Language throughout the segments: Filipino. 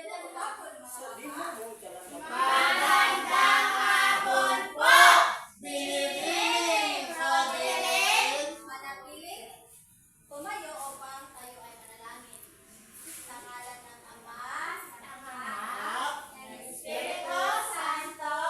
Magandang hapon po, Binibining Rodelin. Manatiling tumayo upang tayo ay manalangin. Sa ngalan ng Ama, ng Anak, ng Espiritu Santo.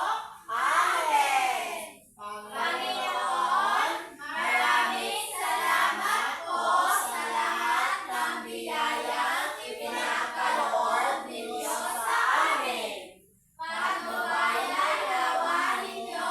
Amen. Panginoon, maraming salamat po sa lahat ng biyayang ipinagkaloob ninyo sa amin. Patnubayan nawa ninyo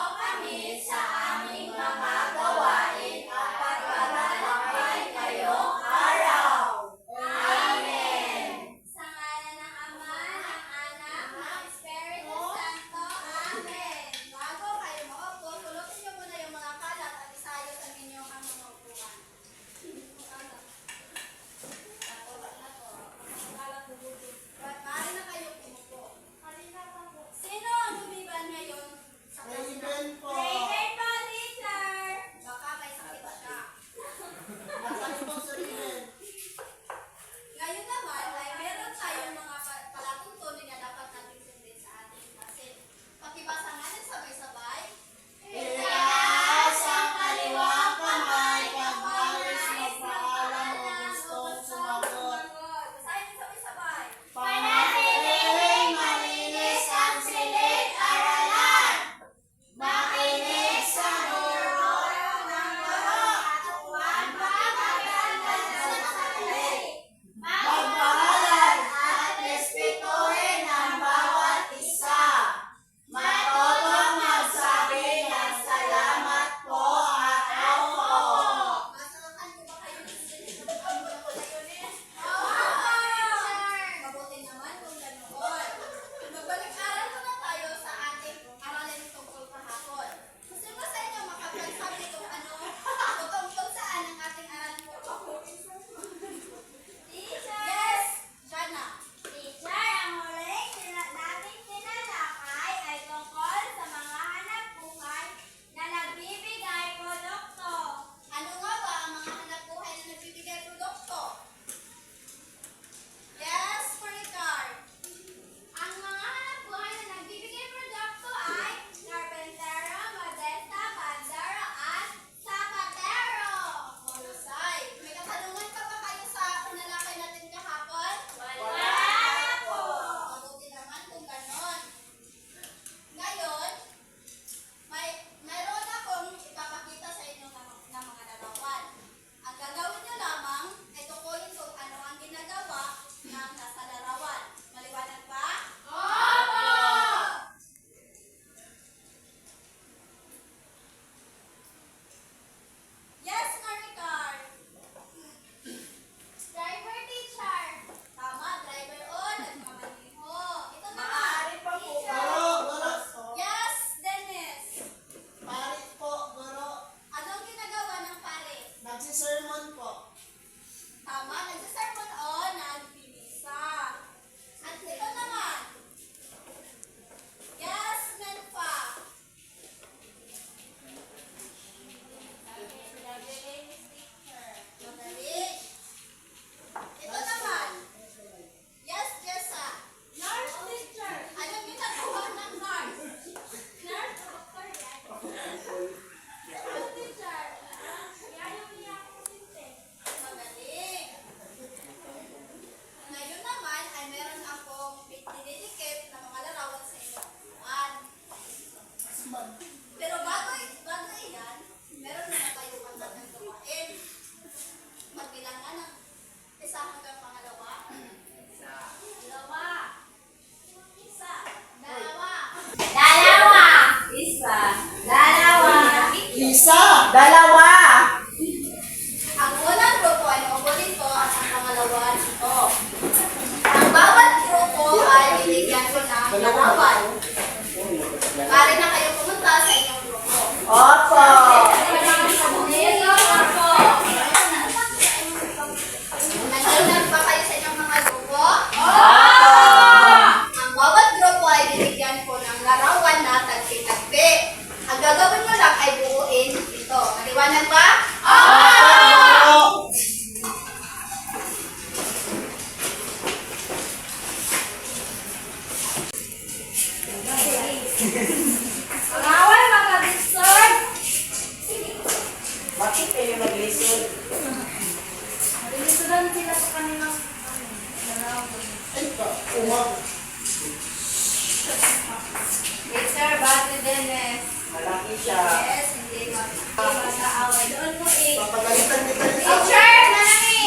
Teacher, Bati Dennis. Malaki siya. Yes, hindi mag-aaway. Doon mo Papagalitan kita niya. Teacher, nani!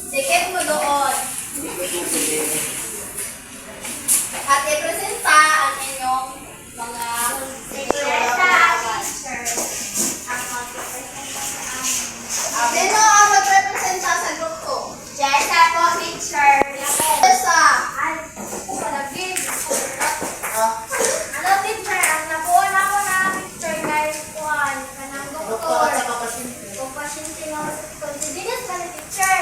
Dikit mo doon. At i-presenta ang inyong mga teacher. Ang mag-presenta sa amin. Sino ang mag-representa sa grupo? Jessa po, teacher. Jessa. Palagin. Ano, teacher? Ang nabuon ako na teacher dahil kuhan. Kanang doktor. Kung pasyente mo sa continuous ka na teacher.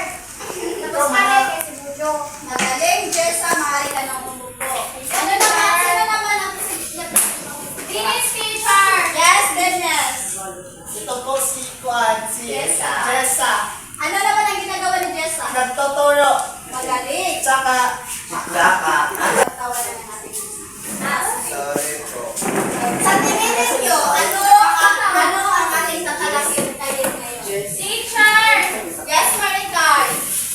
Tapos pala kay si Bujo. Magaling, Jessa. Maaari ka ng umupo. Sino naman ang Dennis, teacher. Yes, goodness. Ito po si Juan, si Jessa. Ano naman ang ginagawa ni Jessa? Nagtuturo. Magaling. Tsaka, Tawa na natin. sorry po. Sa tingin ninyo, ano ang ating tatalakit kayo ngayon? Teacher! Yes, Maricar.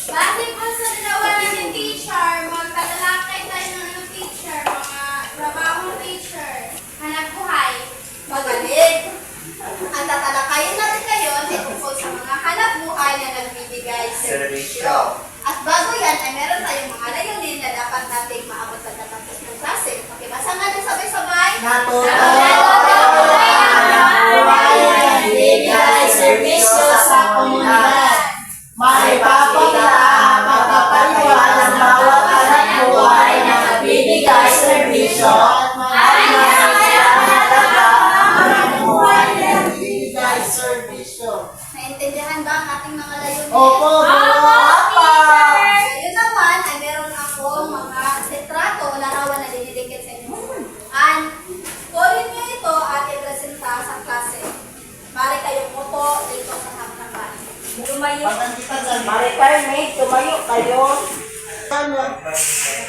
Bakit po sa dalawa natin, teacher, magtatalakay tayo ng ano, teacher, mga trabaho teacher, hanap buhay. Magaling. Ang tatalakayin natin ngayon ay tungkol sa mga hanap buhay na nagbibigay serbisyo. At bago yan, ay meron tayong mga layunin na dapat nating maabot pagkatapos ng klase. Pakibasa nga din sabay-sabay. Nagbibigay serbisyo sa komunidad. May pagpapaliwan ng bawat hanap buhay na nagbibigay serbisyo at mahalaga ang hanap buhay na nagbibigay serbisyo. Naintindihan ba ang ating mga layunin? Opo, Ngayon naman ay meron akong mga litrato o larawan na dinidikit sa inyo. And kunin niyo ito at i-presenta sa klase. Mari kayong upo dito sa hapnakan. Maricar, may tumayo kayo.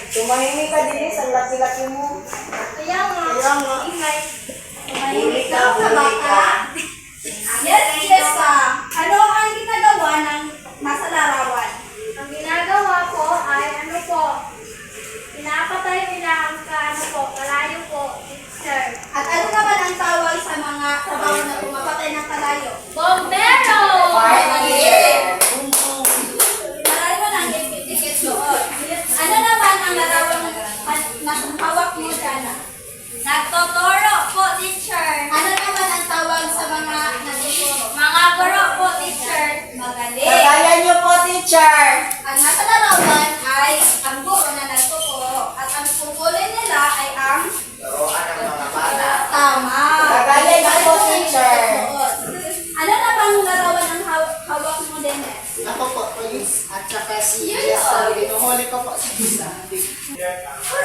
Tumahimik ka din ang laki-laki mo. Kaya nga, Kaya nga. ingay. Tumahimik ka sa bata. Yes, yes, ano ang ginagawa ng nasa larawan? Ang ginagawa ko ay ano po, pinapatay nila ang kalayo po, teacher. At ano naman ang tawag sa mga trabaho na pumapatay ng kalayo? Bombero! Marami mo nang dikit doon. Ano naman ang larawan na hawak mo dyan? Nagtotoro po, teacher. Ano naman ang tawag sa mga nagtuturo? Mga guro po, teacher. Magaling. Kagayan niyo po, teacher. Ang nasa larawan ay ang guro na nagtuturo. At ang tungkulin nila ay ang Turuan ng mga bata. tama. Kagayan niyo po, teacher. Ano naman ang larawan ng hawak mo, Dennis? Ako po, police. At saka si Yun Jessa. po. Binuhuli ko po si Jessa.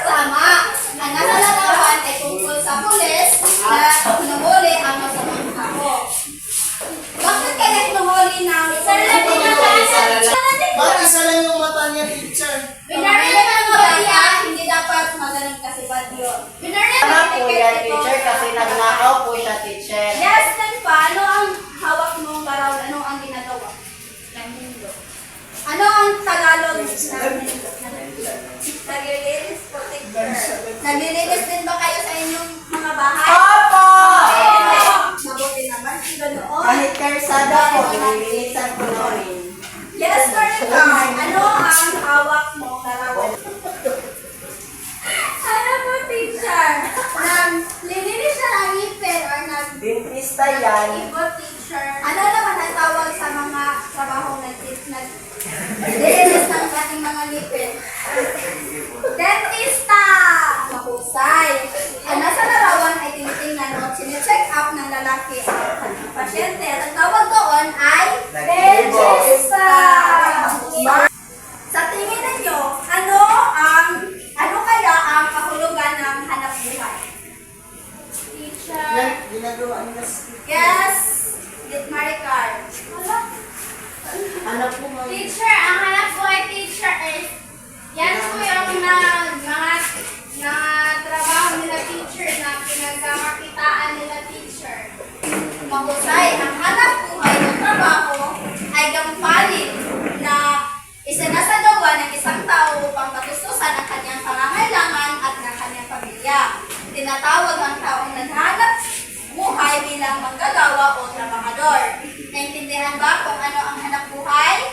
Tama. Ang nasa larawan ay tungkol sa pulis na hinuhuli ang masamang tao. Bakit kaya hinuhuli ng Bakit isa lang yung mata niya, teacher? Binaril ng mga bata, hindi dapat magaling kasi bad yun. Binaril Ano po yan, teacher? Kasi nagnakaw po siya, teacher. Yes, then pa, ano ang hawak mong larawan? Ano ang ginagawa? Ano ang Tagalog ng naglilinis po, teacher? Naglilinis din ba kayo sa inyong mga bahay? Opo! Mabuti naman, ganoon. Kahit karsada po, nililisan ko namin. Yes, correct ka. Ano ang hawak mo larawan? Ano po, teacher? Naglilinis siya ng ngipin or Dentista yan. Ibo, teacher. Ano naman ang tawag sa mga trabaho naglilinis ng ating mga ngipin? Dentista! Mahusay. Ang nasa larawan ay tinitingnan o sine-check up ng lalaki ang kanyang pasyente. At ang tawag doon ay dentista. Sa tingin ninyo, ano kaya ang kahulugan ng hanap buhay? Teacher. Ginagawa nila si Yes, buhay bilang manggagawa o trabahador. Naintindihan ba kung ano ang hanap buhay?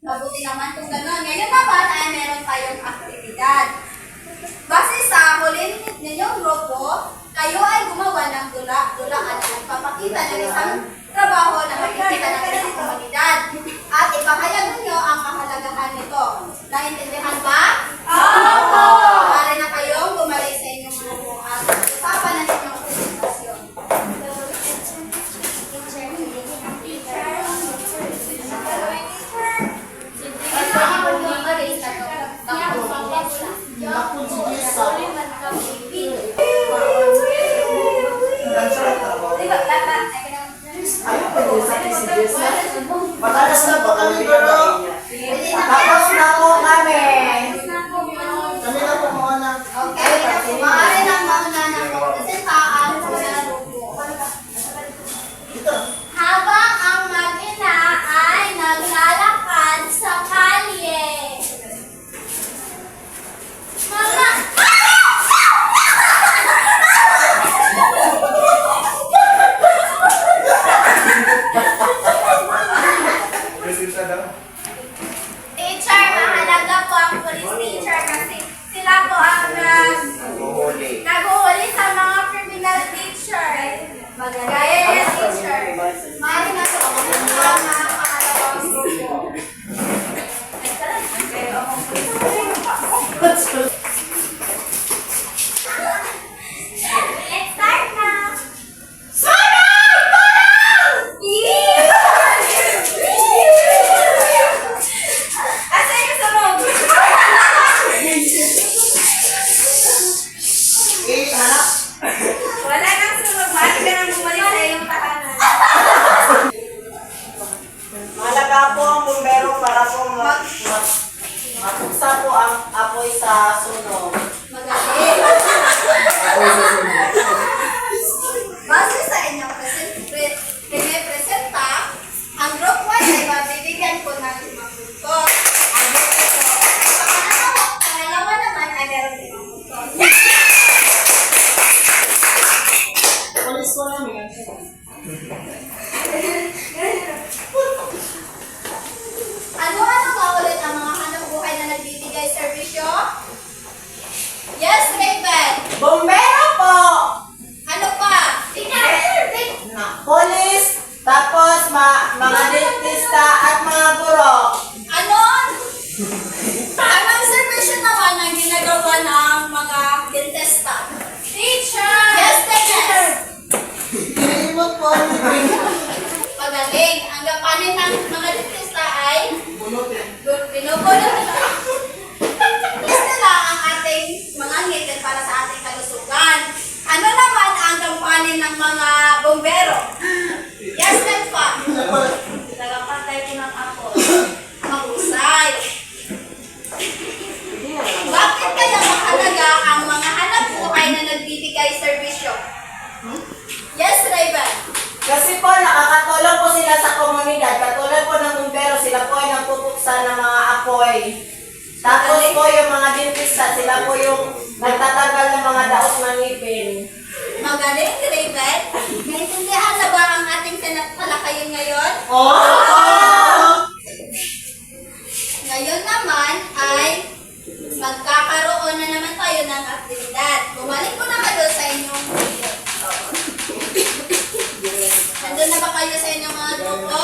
Mabuti naman kung gano'n. Ngayon naman ay meron tayong aktibidad. Base sa huli ninyong grupo, kayo ay gumawa ng dulaan at nagpapakita ng isang trabaho na makikita ng isang komunidad. At ipahayag ninyo ang kahalagahan nito. Naintindihan ba? Opo! Maaari na kayong bumalik sa inyong mga buhat at usapan na ninyong presentasyon. Matalas na po kami, bro. Tapos na po kami. Kami na po muna. Okay, maaari nang mauna ng presentahan sa mga grupo. Habang ang mag-ina ay naglalakad sa kalye. Mama! Teacher, mahalaga po ang police teacher kasi sila po ang naguhuli sa mga criminal teacher. Gaya niya teacher. Maaari na ito ang mahalawang grupo. Let's start now. Asa yung sunog? Hanap. Wala nang sunog. Maaari ka nang bumalik sa iyong tahanan. Mahalaga po ang bumbero para po mapuksa po ang apoy sa sunog. Magaling. Base sa inyong presenta, ang group 1 ay mabibigyan ko ng 5 puntos. Ang group 2, pangalawa naman ay meron 5 puntos. Polis ko lang yan. Ano-ano ba ulit ang mga hanap buhay na nagbibigay serbisyo? Yes, Raven! Bumbero po! Ano pa? Polis, tapos mga dentista at mga guro. Ano? Anong serbisyo naman ang ginagawa ng mga dentista? Teacher! Yes, teacher! Hinimot po. Magaling. Ang gapanin ng mga dentista ay Bunutin. binubulot nila. Yes nila ang ating mga ngipin para sa ating kalusugan. Ano naman ang gampanin ng mga bombero? Yes, pa. Tagapatay ko ng ako. Mahusay. Bakit kaya mahalaga ang mga hanap buhay na nagbibigay serbisyo? Yes, Raven. Kasi po, nakakatulong po sila sa komunidad. Katulad po ng bumbero, sila po ay nagpupuksa ng mga apoy. Tapos po yung mga dentista, sila po yung nagtatagal ng mga daos ng ngipin. Magaling, Raven. Naintindihan na ba ang ating talakayin ngayon? Ngayon naman ay magkakaroon na naman tayo ng aktibidad. Bumalik ko na kayo sa inyong video. Nandun na ba kayo sa inyong mga grupo?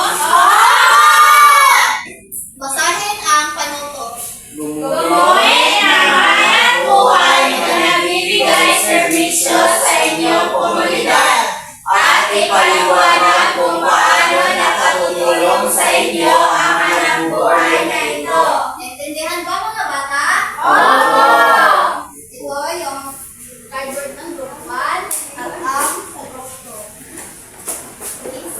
Basahin ang panuto. Gumuhin ang hanap buhay na nagbibigay serbisyo sa inyong komunidad at ipaliwanag kung paano nakatutulong sa inyo ang hanap buhay na ito. Naintindihan ba mga bata? Ito yung cardboard ng group 1 at ang sa group 2. Please.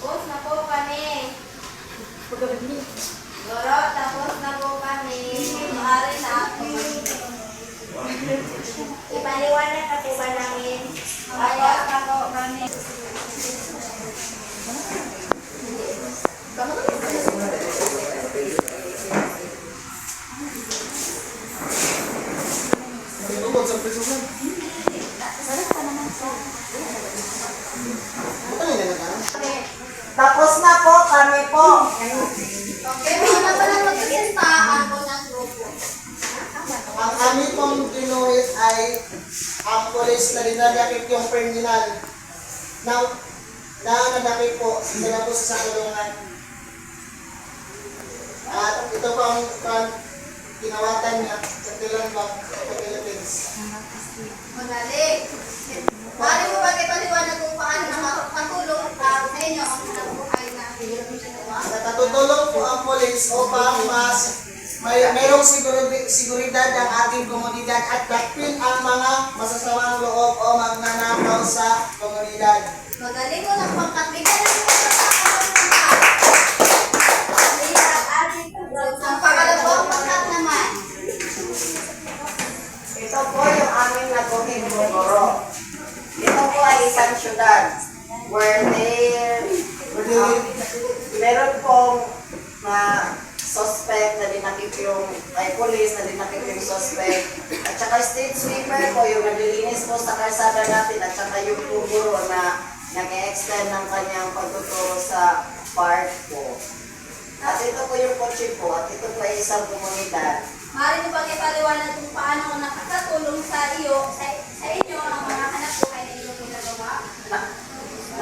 Tapos na po kami. Goro, tapos na po kami. Maaari na ako. Ipaliwanag na po ba namin? Tapos na po kami. Siyempre po. Okay, mga pa lang magsasastahan po ng grupo. Ang aming pong ginuhit ay ang polis na dinadakip yung criminal na nanadakip po sila po sa kulungan. At ito po ang kinawatan niya sa Tilanbang sa Philippines. Magaling. Mali mo ba paliwanag kung paano nakatulong sa inyo ang buhay na ginawa? Nakatutulong po ang polis upang mayroong seguridad ang ating komunidad at dakpin ang mga masasawang loob o magnanakaw sa komunidad. Magaling mo ng pangkatbigan ng ang pangalawang pangkat naman. Ito po yung aming naguhing Bogoro. Ito po ay isang syudad where meron pong suspect na dinakip yung, ay police na dinakip yung suspect. At saka street sweeper po yung naglilinis po sa kalsada natin at saka yung guro na nag-extend ng kanyang pagtuturo sa park po. At ito po yung kotse po at ito po ay isang komunidad. Mari mo bang ipaliwanag kung paano nakakatulong sa inyo ang mga anak buhay na inyong ginagawa?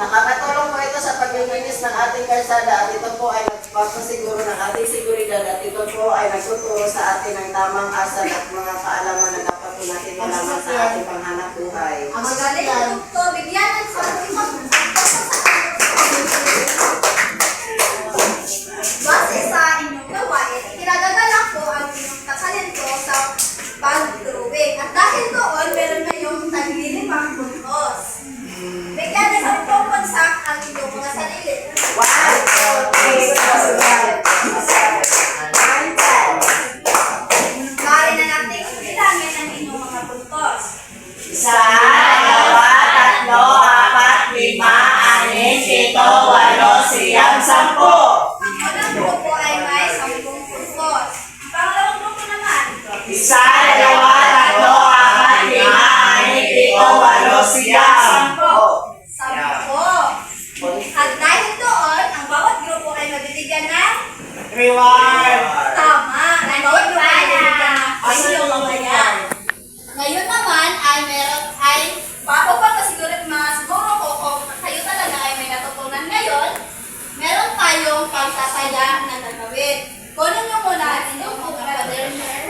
Nakakatulong po ito sa paglilinis ng ating kalsada at ito po ay nagpapasiguro ng ating seguridad at ito po ay nagtuturo sa atin ng tamang asal at mga kaalaman na dapat po natin malaman sa ating panghanap buhay. Ang magaling ng ito, bigyan ng sa base sa inyong gawain, kinagagalak po ang inyong katalento sa pag-drawing. At dahil doon, meron na yung naglilimang buntos. Bigyan ng sa pagpagsak ang inyong mga sarili. 1, 2, 3, 4, 5, 6, 7, 8, 9, 10. Mari na natin ilangin ang inyong mga buntos. 1, 2, 3, 4, 5, 6, 7, 8, 9, 10. Ang unang grupo ay may 10 buntos. Ang pangalawang grupo naman, 1, 2, 3, 4, 5, 6, 7, 8, 9, 10. 10. At dahil doon, ang bawat grupo ay mabibigyan ng Reward! tama. Ang bawat grupo ay mabibigyan ng inyong kabayan. Ngayon naman ay papapag na siguro kung kayo talaga ay may natutunan ngayon, meron tayong pagtataya na gagawin. Kunin nyo muna ang inyong pagkakaderner.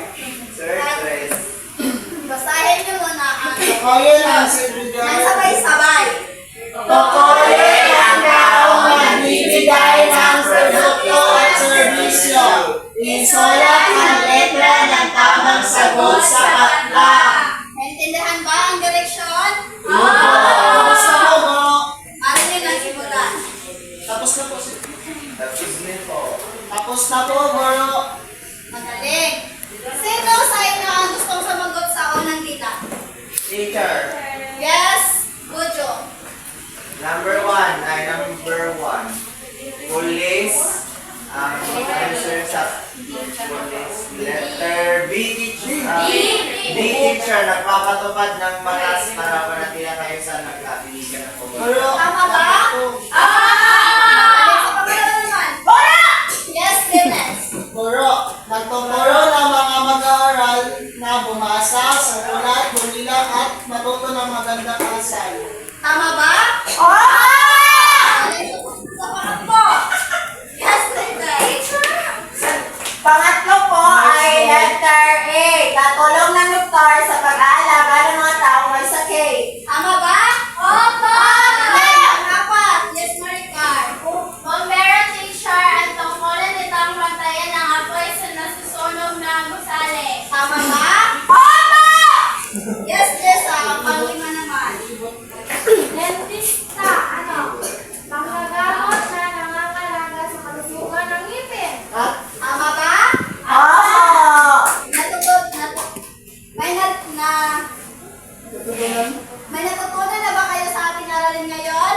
Basahin nyo muna ang Tukoyin ang seguridad. sabay-sabay. Tukoyin ang taong nagbibigay ng produkto at serbisyo. Isulat ang letra ng tamang sagot sa aklat. Naintindihan ba ang direksyon? Tapos na po, bro. Ano nyo lang simulan? Tapos na po. Tapos na po, bro. Magaling. Sino sa inyo ang gustong sumagot sa unang kita? Teacher, Yes, Bujo. number 1 ay number 1. Police, ang answer sa police. Letter B, teacher. B, teacher, nagpapatupad ng batas para panatila kayo sa nagkabiligan ng Bro. komunidad. Tama ba? Sa pagkala naman. Yes, Dennis. Bro. Nagtuturo ng mga mag-aaral na bumasa, sulat, bumilang at matuto ng magandang asal. Tama ba? Sa pangatlo. Yes, Dennis. Pangatlo po ay letter A. Katulong ng doktor sa pag-aalaga ng mga taong may sakit. Tama ba? Opo! Apat. Yes, Maricar. Kung meron teacher at tungkulin itong bantayan ng apoy sa nasusunog na gusali. Tama ba? Yes, Jessa. Panglima naman. Dentista, manggagamot na nangangalaga sa kalusugan ng ngipin. Tama ba? May natutunan na ba kayo sa ating aralin ngayon?